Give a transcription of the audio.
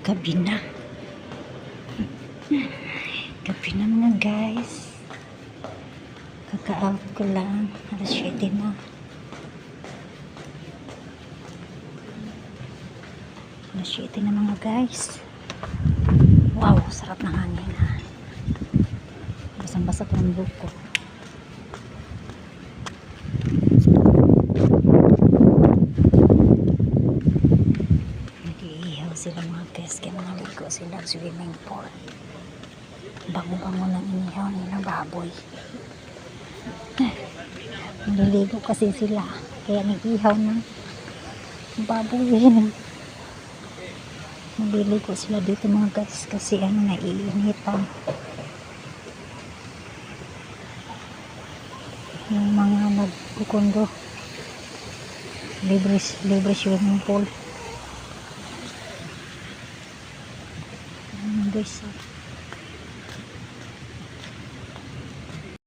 Gabi na. Gabi na mga guys. Kaka-out ko lang. Alas 7 na. Alas 7 na mga guys. Wow, sarap ng hangin ha. Basang-basa pa ang buko. Nag-iihaw sila mga guys. Kaya naligo sila swimming pool. Bango-bango ng inihaw nila baboy. Naliligo kasi sila. Kaya nag-ihaw ng baboy. Naliligo sila dito mga guys. Kasi naiinitan. Yung mga nagkukundo. Libre swimming pool. Guys,